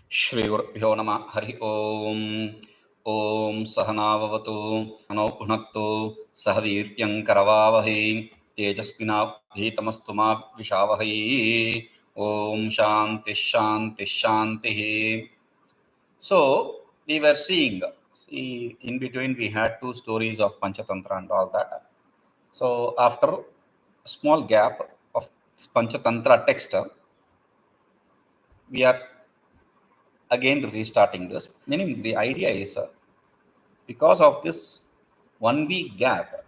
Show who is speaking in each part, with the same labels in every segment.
Speaker 1: Shri Gurubhyo Namah Hari Om. Om Sahanavavatu Ano Bhunaktu Sahaviryam Karavavahi Tejasvinabhitamastu ma Vishavahi. Om Shanti Shanti Shanti. So we were seeing, in between we had two stories of Panchatantra and all that. So after a small gap of Panchatantra text, we are again restarting this. Meaning the idea is, because of this 1 week gap,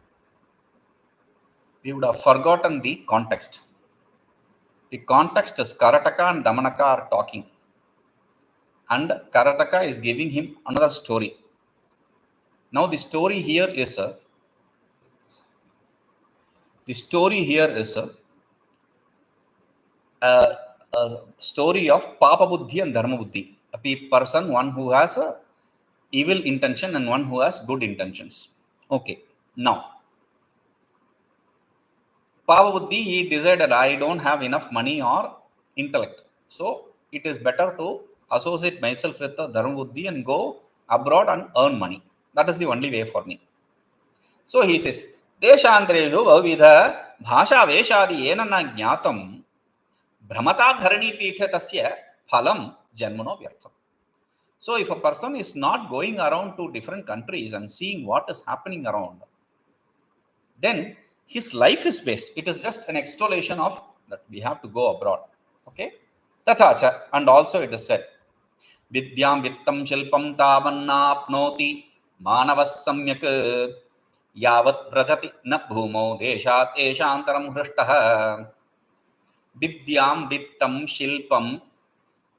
Speaker 1: we would have forgotten the context. The context is Karataka and Damanaka are talking, and Karataka is giving him another story. Now the story here is a story of Papabuddhi and Dharmabuddhi. A person, one who has a evil intention and one who has good intentions. Okay, now Papabuddhi, he decided, I don't have enough money or intellect, so it is better to associate myself with the Dharmabuddhi and go abroad and earn money. That is the only way for me. So he says, deśāddeśāntaraṃ bhavidha bhāṣā veshādi yena na jñātam bhramatā dharani pīṭhe tasya phalam janmano vyartham. So if a person is not going around to different countries and seeing what is happening around, then his life is waste. It is just an extolation of that we have to go abroad. Okay? Tathā, and also it is said, vidyāṃ vittaṃ śilpaṃ tāvannāpnoti mānavaḥ samyak yāvadvrajati na bhūmau deśāddeśāntaraṃ hṛṣṭaḥ. Vidyāṃ vittaṃ śilpaṃ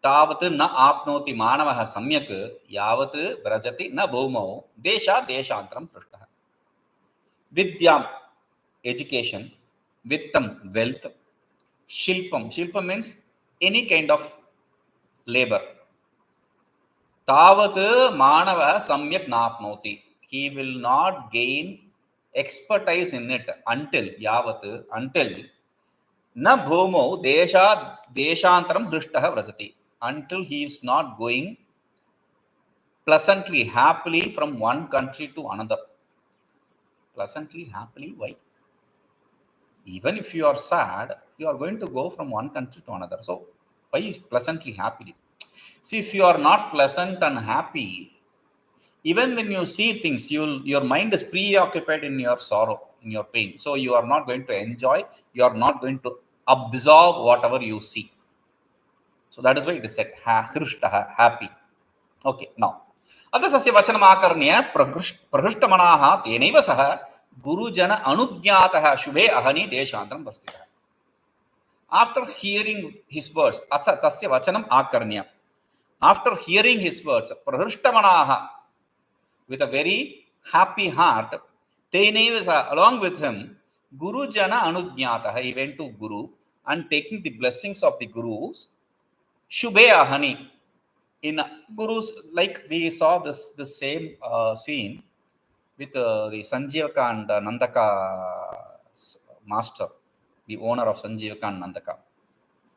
Speaker 1: tāvat na āpnoti mānavaḥ samyak yāvadvrajati na bhūmau deśāddeśāntaraṃ hṛṣṭaḥ. Vidyāṃ, education; vittaṃ, wealth; śilpaṃ means any kind of labor. Tāvat mānavaḥ samyak nāpnoti, he will not gain expertise in it until na bhūmau deśāddeśāntaraṃ hṛṣṭaḥ vrajati, until he is not going pleasantly, happily from one country to another. Pleasantly, happily, why? Even if you are sad, you are going to go from one country to another. So why is pleasantly, happily? See, if you are not pleasant and happy, even when you see things, your mind is preoccupied in your sorrow, in your pain. So you are not going to enjoy, you are not going to absorb whatever you see. So that is why it is said hṛṣṭaḥ, happy. Okay, now tatasya prahṛṣṭamanāstenaiva saha gurujanānujñātaḥ śubhe'hani deśāddaram prasthitaḥ. After hearing his words, atha tasya vachanam ākarṇya. After hearing his words, prahṛṣṭamanāha, with a very happy heart, tenaiva saha, along with him, gurujanānujñātaḥ, he went to Guru and taking the blessings of the Gurus, śubhe'hani. In Gurus, like we saw this same scene with the Sanjivaka and Nandaka master, the owner of Sanjivaka and Nandaka.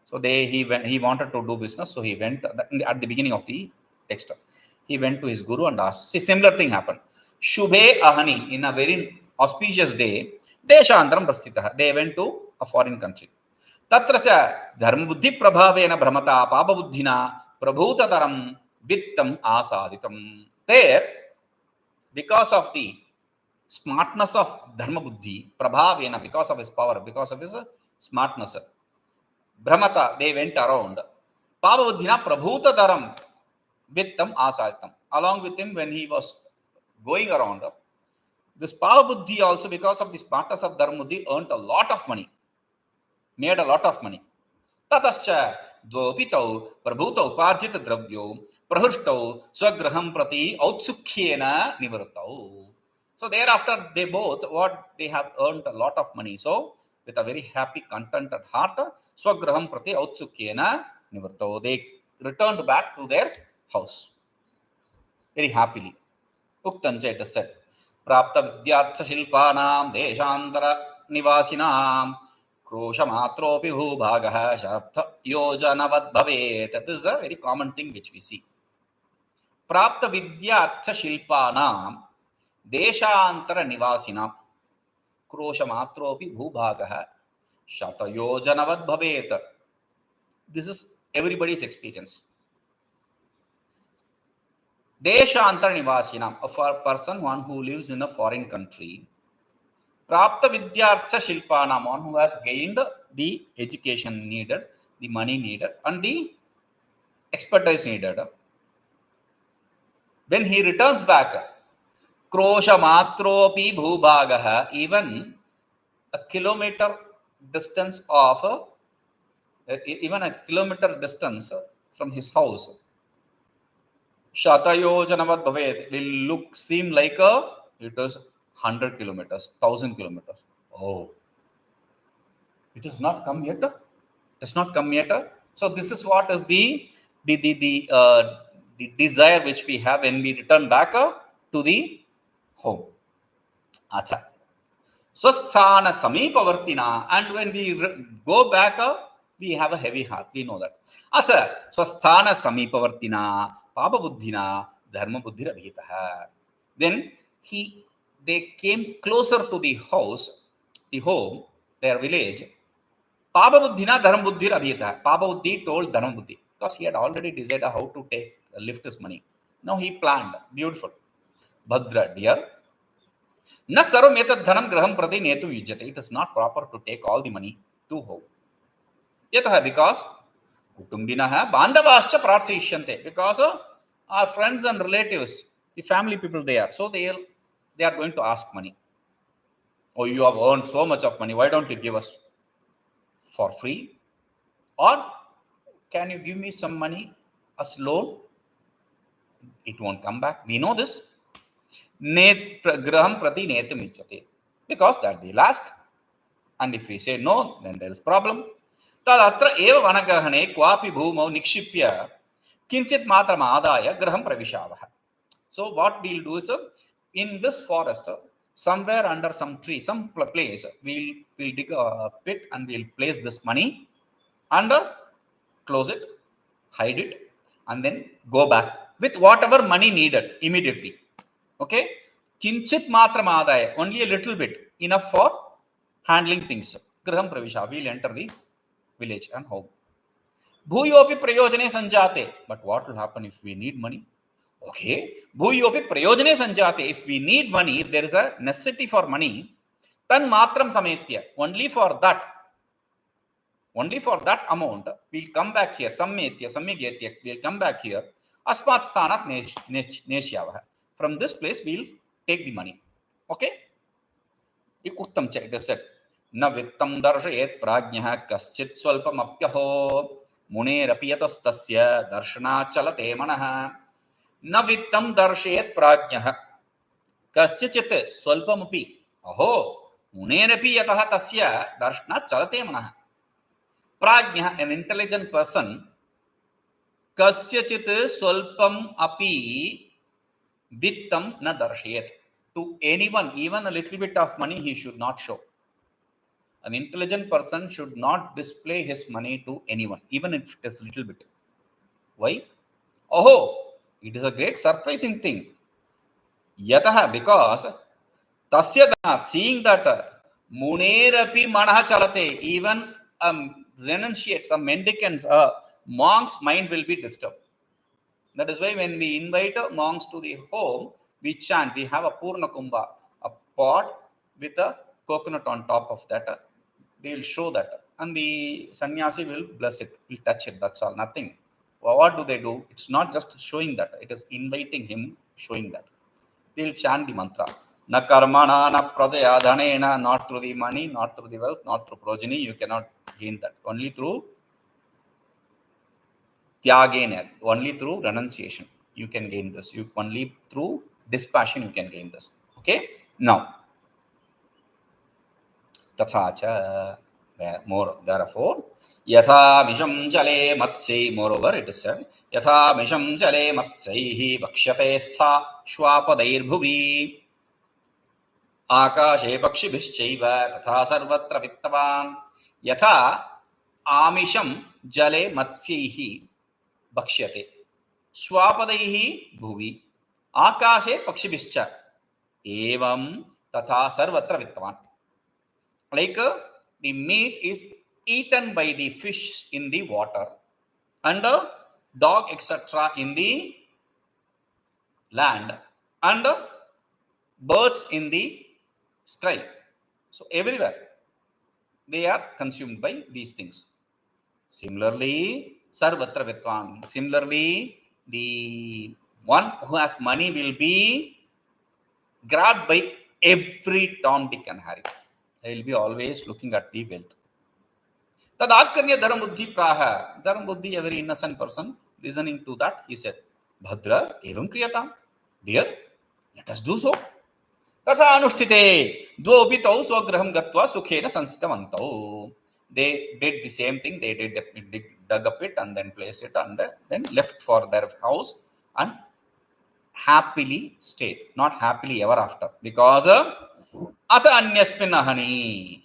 Speaker 1: So he wanted to do business, so he went at the beginning of the text. He went to his Guru and asked. See, similar thing happened. śubhe'hani, in a very auspicious day, deśāntaraṃ prasthitaḥ, they went to a foreign country. Tatra dharmabuddhiprabhāveṇa bhramatā pāpabuddhinā prabhūtataraṃ vittamāsāditam. There, because of the smartness of dharmabuddhi prabhāveṇa, because of his power, because of his smartness, bhramatā, they went around. Pāpabuddhinā prabhūtataraṃ vittamāsāditam. Along with him, when he was going around, this Pāpabuddhi also, because of the smartness of Dharmabuddhi, earned a lot of money, made a lot of money. tatasca dvāvapi prabhūtopārjitadravyau prahṛṣṭaḥ swagraham prati autsukyena nivarattau. So thereafter, they both, they have earned a lot of money. So with a very happy, contented heart, swagraham prati autsukyena nivarattau, they returned back to their house very happily. Uktancha, it is said, prapta vidyārtha śilpānaṃ deśāntara nivāsinām krośamātro'pi bhūbhāgah saptayojanavat bhavet. That is a very common thing which we see. Prapta vidyārtha śilpānaṃ deśāntara nivāsinām krośamātro'pi bhūbhāgah saptayojanavat bhavet. This is everybody's experience. Deśāntara nivāsinām, a person, one who lives in a foreign country. Prapta vidyārtha śilpānaṃ, one who has gained the education needed, the money needed, and the expertise needed. When he returns back, krośamātro'pi bhūbhāgah, even a kilometer distance from his house, shatayojanavat bhavet, will seem like it is 100 kilometers, 1000 kilometers. Oh, it has not come yet. Does not come yet. So this is what is the desire which we have when we return back to the home. Atha. Swasthana samipavartina, and when we go back, we have a heavy heart. We know that. Atha. Swasthana samipavartina pāpabuddhinā dharmabuddhiprabhāveṇa. Then they came closer to the house, the home, their village. Pāpabuddhinā dharmabuddhiprabhāveṇa. Pāpabuddhi told Dharmabuddhi, because he had already decided how to lift his money. Now he planned. Beautiful. Bhadra, dear, na sarvam etad dhanam graham prati netum yujyate. It is not proper to take all the money to home. Yataha, because kutumbinaha mānavaḥ prarthishante, because our friends and relatives, the family people they are, so they are going to ask money. Oh, you have earned so much of money, why don't you give us for free? Or can you give me some money as loan? It won't come back. We know this. Graham prati netum yujyate, because that they'll ask, and if we say no, then there is problem. Tatra eva vanagahane kvapi bhūmau nikshipya kinchit matram ādāya graham pravishavah. So what we'll do is, in this forest, somewhere under some tree, some place, we'll dig a pit and we'll place this money and close it, hide it, and then go back with whatever money needed immediately. Okay? Kinchit matram ādāya, only a little bit, enough for handling things. Graham pravishavah, we'll enter the village and home. Bhūyo'pi prayojane sanjate. But what will happen if we need money? Okay. Bhūyo'pi prayojane sanjate. If we need money, if there is a necessity for money, tan matram sametya. Only for that amount, we'll come back here. Samyak, we'll come back here. Asmat sthanat neshyavah. From this place, we'll take the money. Okay? Uttam cha, it is said. Na vittaṃ darshayet prajñah kaschit śilpaṃ apyaho munerapī tasya darshana chalate manah. Na vittaṃ darshayet prajñah kaschit śilpaṃ api aho munerapī tasya darshana chalate manah. Prajñah, an intelligent person, kaschit śilpaṃ api vittaṃ na darshayet. To anyone, even a little bit of money, he should not show. An intelligent person should not display his money to anyone, even if it is a little bit. Why? Oh, it is a great surprising thing. Yataha, because tasya, seeing that munerapi manah chalate, even renunciates, mendicants, monk's mind will be disturbed. That is why when we invite monks to the home, we chant. We have a purna kumbha, a pot with a coconut on top of that. They will show that, and the sannyasi will bless it, will touch it. That's all, nothing. What do? It's not just showing that, it is inviting him, showing that. They will chant the mantra. Na karmana, na prajaya dhanena, not through the money, not through the wealth, not through progeny. You cannot gain that. Only through tyagena, only through renunciation, you can gain this. Only through dispassion, you can gain this. Okay? Now, tathāca, therefore, yatha misham jale matsai, moreover, it is said, yatha misham jale matsaihi bhakṣyate stha śvāpadair bhuvi akāshe pakṣibhiṣcaiva tathā sarvatra vittamān. यथा आमिषं जले मत्स्यैः भक्ष्यते स्वापदैः भुवि आकाशे पक्षिभिश्च एवं तथा सर्वत्र वित्तवान्. Like the meat is eaten by the fish in the water and dog etc. in the land and birds in the sky. So everywhere they are consumed by these things. Similarly, sarvatra vittvaṃ. Similarly, the one who has money will be grabbed by every Tom, Dick and Harry. They will be always looking at the wealth. Tadvacanamākarṇya dharmabuddhiprabhāveṇa. Dharmabuddhi, a very innocent person, listening to that, he said, Bhadra evam kriyatam. Dear, let us do so. Tathā anushtite dvāvapi tau swagraham gatva sukhena sansitavantau. They did the same thing. They dug a pit and then placed it and then left for their house and happily stayed. Not happily ever after. Because atha śilpaṃ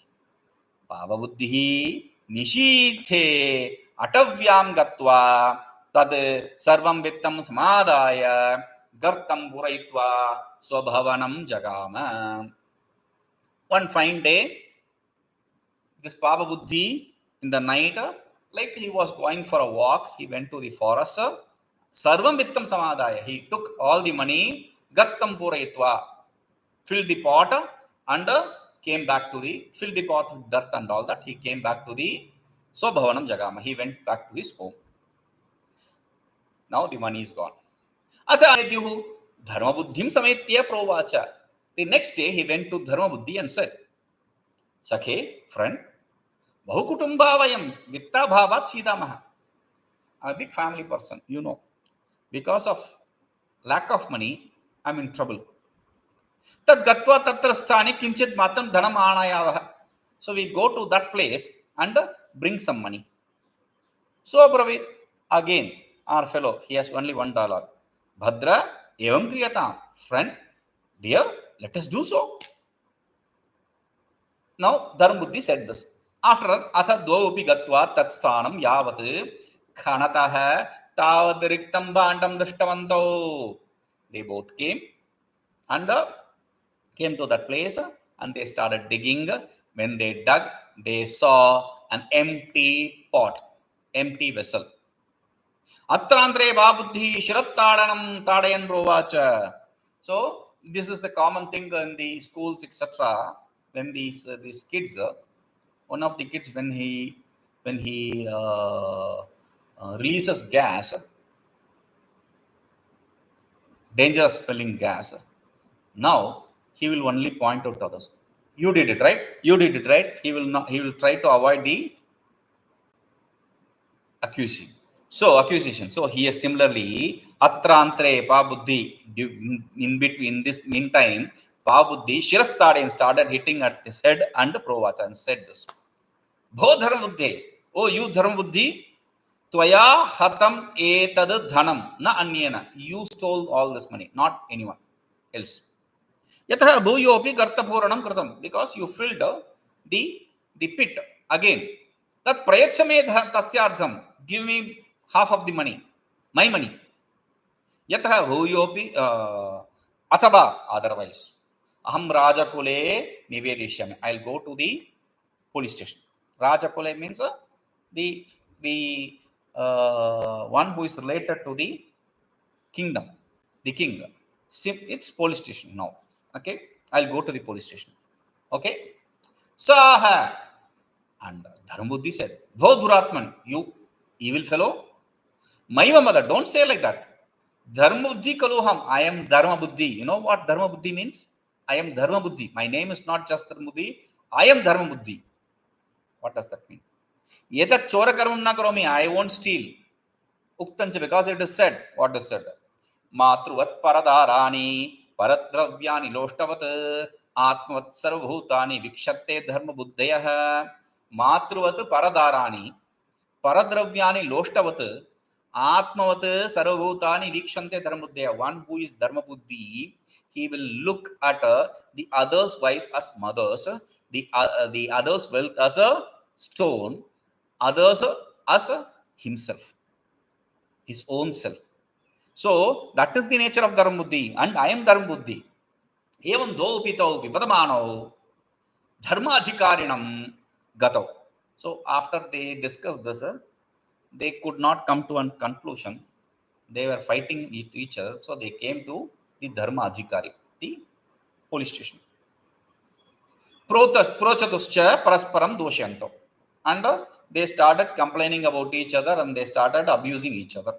Speaker 1: pāpabuddhihi nishithe atavyāṃ gatva tad sarvam vittaṃ samadāya gartam purayitva swabhavanam jagama. One fine day, this Pāpabuddhi in the night, like he was going for a walk, he went to the forest. Sarvam vittaṃ samadāya. He took all the money, gartam purayitva, filled the pot and came back to the, filled the pot with dirt and all that. He came back to the swabhavanam jagama. He went back to his home. Now the money is gone. Atha dharmabuddhim sametya provacha. The next day he went to Dharmabuddhi and said, Sakhe, friend, bahukutumbhavayam vitta bhavat sidamaha. I'm a big family person, you know. Because of lack of money, I'm in trouble. Tad gatva tatra sthane kinchit matram dhanam ānayāvaḥ. So we go to that place and bring some money. So Pravit, again, our fellow, he has only $1. Bhadra evam kriyatam. Friend, dear, let us do so. Now, Dharmabuddhi said this. After atha dvāvapi gatva tatsthanam yavat khanataḥ tāvadvrajati bhandam drishṭavantau. They both came and came to that place and they started digging. When they dug, they saw an empty pot, empty vessel. Atrantre bābuddhi śilpaṃ tādayan rovacha. So this is the common thing in the schools, etc. When these kids, one of the kids, when he releases gas, dangerous smelling gas, now he will only point out to others. You did it right. You did it right. He will not. He will try to avoid the accusation. So here similarly, atrantre Pāpabuddhi, in between this meantime, Pāpabuddhi hṛṣṭaḥ started hitting at his head and provacha and said this. Bho dharmabuddhe, oh you dharmabuddhi, tvaya hatam etad dhanam na anyena. You stole all this money, not anyone else. Yatha bhūyo'pi garta pūranam kritam, because you filled the pit again. That prayachame tasyārdham, give me half of the money, my money. Yatha bhūyo'pi athava, otherwise. Aham rajakule nivedishyami. I'll go to the police station. Rajakule means the one who is related to the kingdom, the king. It's police station now. Okay, I'll go to the police station. Okay, saha. And Dharmabuddhi said, Dho duratman, you evil fellow. Maiva mother, don't say like that. Dharmabuddhi kaluham, I am Dharmabuddhi. You know what Dharmabuddhi means? I am Dharmabuddhi. My name is not just Dharmabuddhi. I am Dharmabuddhi. What does that mean? Yetat chora karmam na karomi, I won't steal. Uktancha, because it is said. What is said? Matruvat paradharani paradravyani loshtavat atmavat sarvabhutani vikshatte dharmabuddhayah. Matruvat paradharani paradravyani loshtavat atmavat sarvabhutani vikshante dharmabuddhaya. One who is dharmabuddhi, he will look at the other's wife as mothers, the other's wealth as stone others as himself, his own self. So that is the nature of dharmabuddhi, and I am dharmabuddhi. Evam dvāvapi tau vivatamānau dharmājikarinam gatau. So after they discussed this, they could not come to a conclusion. They were fighting with each other. So they came to the dharma adhikari, the police station. Prochatuscha parasparam dosyanto. And they started complaining about each other, and they started abusing each other.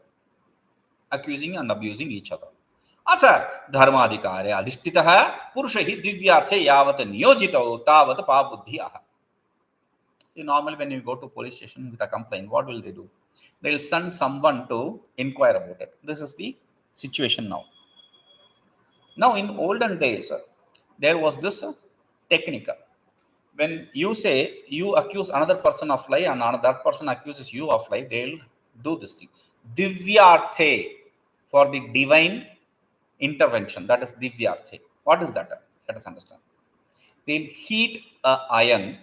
Speaker 1: Accusing and abusing each other. Atha dharmadhikare adhishtitaḥ purushahi divyārthe yavat niyojitau tāvat pāpabuddhinā. See, normally when you go to police station with a complaint, what will they do? They will send someone to inquire about it. This is the situation now. Now, in olden days, there was this technique. When you say you accuse another person of lie and another person accuses you of lie, they will do this thing. Divyārthe, for the divine intervention. That is divyārthe. What is that? Let us understand. They will heat an iron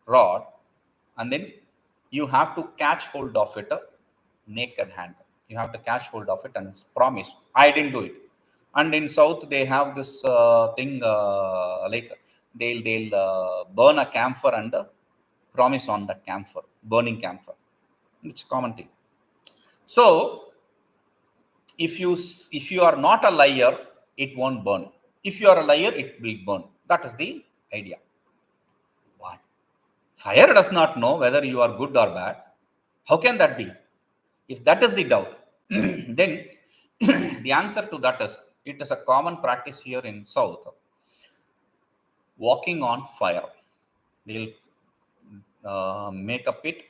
Speaker 1: rod, and then you have to catch hold of it naked hand. You have to catch hold of it and promise, I didn't do it. And in South, they have this thing like they'll burn a camphor and promise on that camphor, burning camphor. It's a common thing. So if you are not a liar, it won't burn. If you are a liar, it will burn. That is the idea. What? Fire does not know whether you are good or bad. How can that be? If that is the doubt, then the answer to that is, it is a common practice here in South. Walking on fire. They'll make a pit,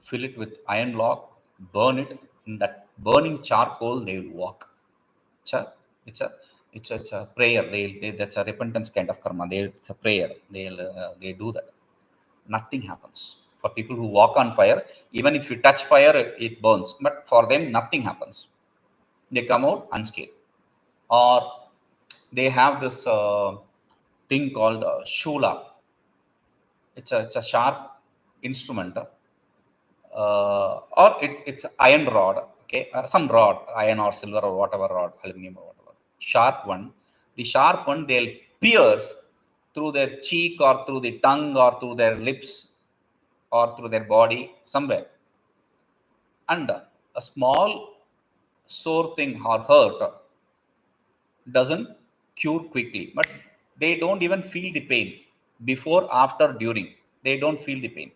Speaker 1: fill it with iron log, burn it. In that burning charcoal, they will walk. It's a prayer. That's a repentance kind of karma. It's a prayer. They do that. Nothing happens. For people who walk on fire, even if you touch fire, it burns. But for them, nothing happens. They come out unscathed. Or they have this thing called shula. It's a sharp instrument. Or it's iron rod. Okay, some rod, iron or silver or whatever rod, aluminum or whatever. Sharp one. The sharp one, they'll pierce through their cheek or through the tongue or through their lips or through their body somewhere. And a small sore thing or hurt doesn't cure quickly, but they don't even feel the pain before, after, during. They don't feel the pain.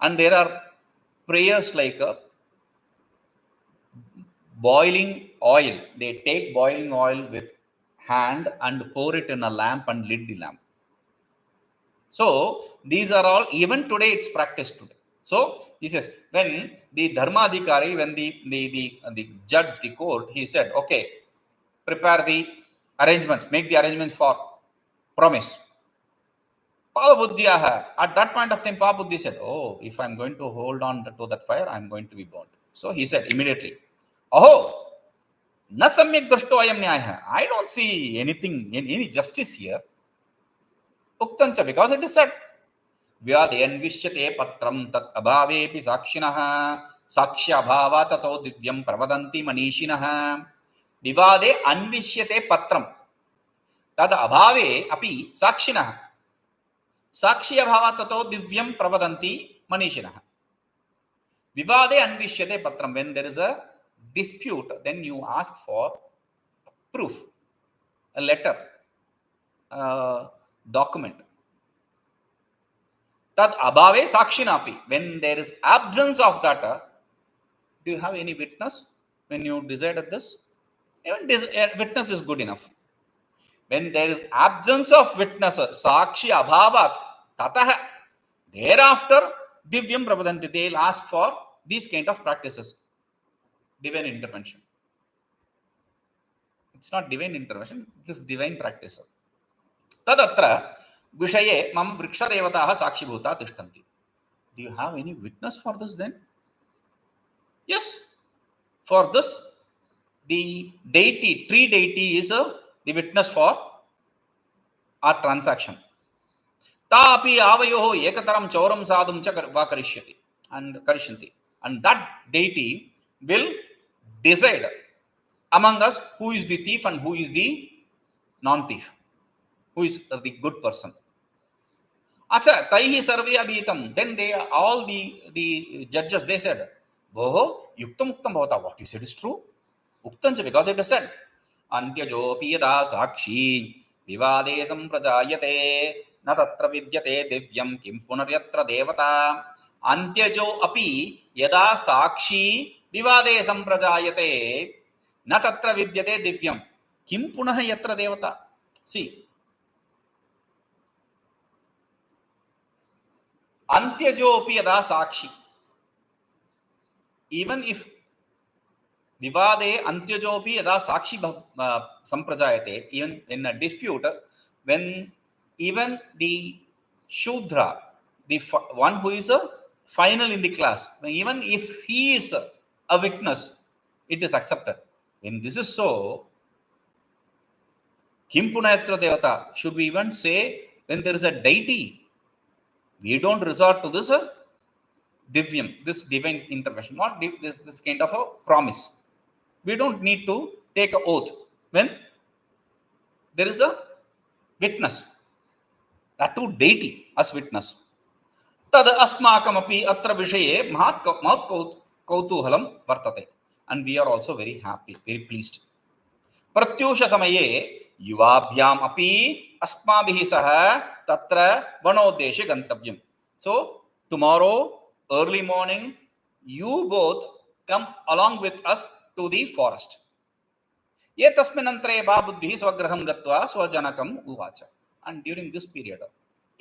Speaker 1: And there are prayers like boiling oil. They take boiling oil with hand and pour it in a lamp and lit the lamp. So these are all, even today it's practiced today. So he says, when the dharmadhikari, when the judge, the court, he said, okay, prepare the arrangements, make the arrangements for promise. At that point of time, Pāpabuddhi said, oh, if I'm going to hold on to that fire, I'm going to be burned. So he said immediately, oh, na samyak drashto ayam nyaya. I don't see anything, any justice here. Uktancha, because it is said, vyādeyanvishyate patram tat abhavepi sakshinah sakshya abhava tato divyam pravadanti manishinah. Divade anvishyate patram tad abhave api sakshinah sakshya abhava tato divyam pravadanti manishinah. Vivade anvishyate patram. When there is a dispute, then you ask for proof, a letter, document. Tad abhave sakshinapi. When there is absence of that, do you have any witness when you decided this? Even witness is good enough. When there is absence of witness, sakshi abhavat tathā, thereafter divyam pravadanti. They will ask for these kind of practices. Divine intervention. It's not divine intervention, it is divine practice. Tatra vishaye mam vriksha devataha sakshibhuta tishtanti. Do you have any witness for this then? Yes. For this, the deity, tree deity is the witness for our transaction. ता अपि आवयोः एकतरं चौरं साधुं च वा करिष्यति करिष्यन्ति. And that deity will decide among us who is the thief and who is the non-thief, who is the good person. Atha taihi sarve abhitam. Then they all the judges, they said, Voho yuktam uktam bhavata. What you said is true. Uktam cha, because it is said. Antyajopi yada sakshi vivade samprajayate na tatra vidyate divyam kim punaryatra devata. Antyajo api yada sakshi vivade samprajayate na tatra vidyate divyam kim punah yatra devata. See, Antyajopi yada sakshi. Even if vivade antyajopi yada sakshi samprajayate, even in a dispute, when even the shudra, the one who is a final in the class, even if he is a witness, it is accepted. When this is so, kim punayatra devata, should we even say when there is a deity, we don't resort to this divyam, this divine intervention, not this kind of a promise. We don't need to take an oath when there is a witness, that too deity as witness. Tad asmakamapi atra vishaye mahat kautuhalam vartate. And we are also very happy, very pleased. Pratyusha samaye yuvabhyam api asmabhihi saha tatra vanodeshe gantavyam. So tomorrow early morning you both come along with us to the forest. Etasminantre bhabuddhi swagraham gatva swajanakam uvacha. And during this period,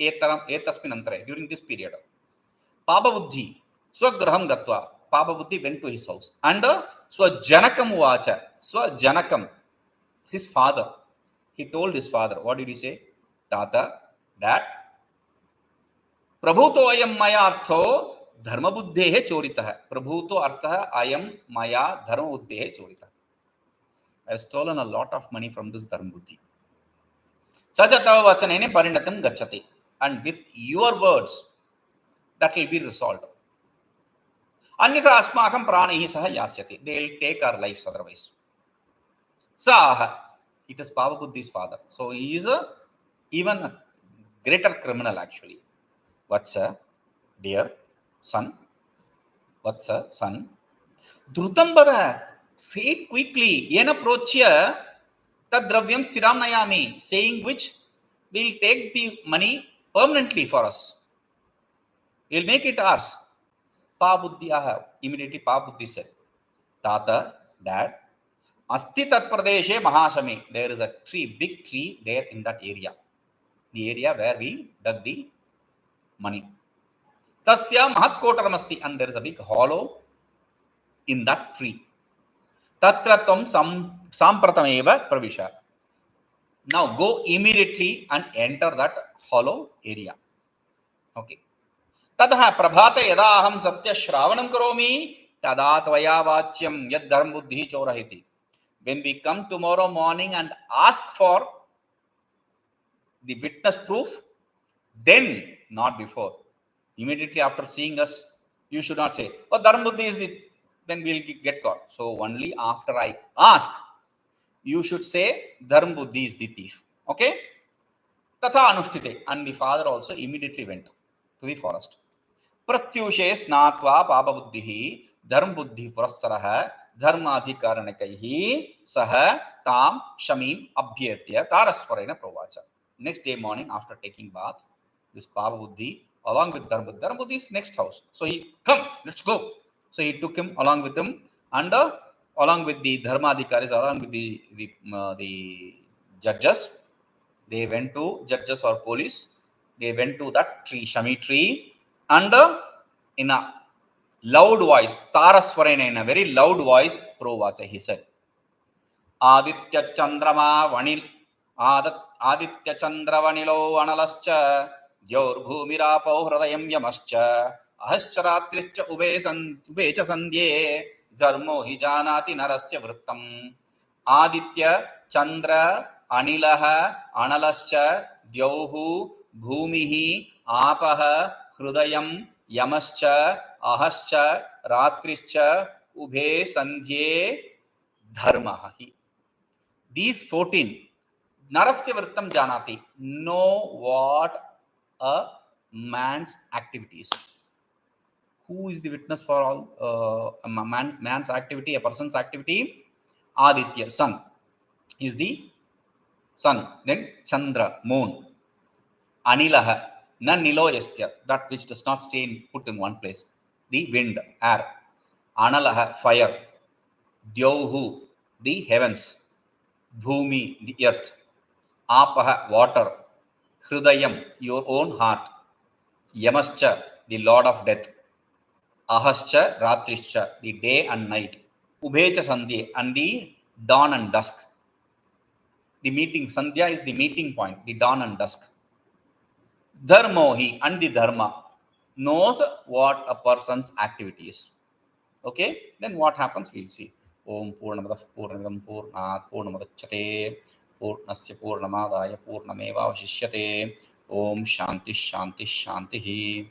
Speaker 1: etasminantre, during this period, pāpabuddhi swagraham gatva, Pāpabuddhi went to his house, and swajanakam uvacha, swajanakam, his father, he told his father, what did he say? Tata, Dad, prabhūto ayam maya artho dharmabuddhehe choritah. Prabhūto artha ayam maya dharmabuddhehe choritah. I have stolen a lot of money from this dharmabuddhi. Sajatava vachanene parinatam gacchati. And with your words, that will be resolved. Anyatha asmakam pranihi saha yasyati. They will take our lives otherwise. Saha, it is Pāpabuddhi's father. So he is even a greater criminal actually. Vatsa, dear son. Vatsa, son. Dhrutam bada, say it quickly. Yena prochya tadravyam stiram nayami. Saying which will take the money permanently for us. We'll make it ours. Pāpabuddhyaha. Immediately Pāpabuddhi said, Tata, Dad, asti tat pradeshe mahashami. There is a tree, big tree there in that area. The area where we dug the money. Tasya mahat kotaramasti. And there is a big hollow in that tree. Tatra tvam sampratameva pravisha. Now go immediately and enter that hollow area. Okay. Tathā prabhāte yada aham satya shravanam karomi tada tvaya vāchyam yad dharmabuddhi chorahiti. When we come tomorrow morning and ask for the witness proof, then not before. Immediately after seeing us, you should not say, oh, dharmabuddhi is the, then we'll get caught. So only after I ask, you should say dharmabuddhi is the thief. Okay? Tathā anushtite. And the father also immediately went to the forest. Pratyushe snatva pāpabuddhihi dharmabuddhi purassaraha dharmadhikaranakaihi saha tam shamim abhyetya tarasvarena provacha. Next day morning, after taking bath, this Pāpabuddhi along with Dharmabuddhi's next house. So he, come, let's go. So he took him along with him, and along with the dharmadhikaris, along with the judges. They went to judges or police. They went to that tree, Shami tree, and in a loud voice, Tarasvarena, in a very loud voice, Provacha, he said, Aditya Chandrama Vanil Aditya Chandra Vanilo Analascha Dyor Bhumirapo Hradayam Yamascha Ahascharatrischa Ubecha Sandye Dharmo Hijanati Narasya Vrittam. Aditya Chandra Anilaha Analascha Dyohu bhumihi apaha hridayam yamascha ahascha ratrischa ubhe sandhye dharmahi. These 14 narasya vrittam janati, know what a man's activities. Who is the witness for all man's activity, a person's activity? Aditya, sun is the sun. Then Chandra, moon. Anilaha, na nilo yasya, that which does not stay put in one place. The wind, air. Analaha, fire. Dyauhu, the heavens. Bhumi, the earth. Apaha, water. Hridayam, your own heart. Yamascha, the lord of death. Ahascha, ratrischa, the day and night. Ubhecha sandhya, and the dawn and dusk. The meeting, sandhya is the meeting point, the dawn and dusk. Dharmohi, and the dharma, knows what a person's activity is. Okay, then what happens, we'll see. Om Purnamadaḥ Purnamidam Purnāt Purnamudachyate Purnasya Purnamadaya Purnamevavashishyate. Om Shanti Shanti Shanti.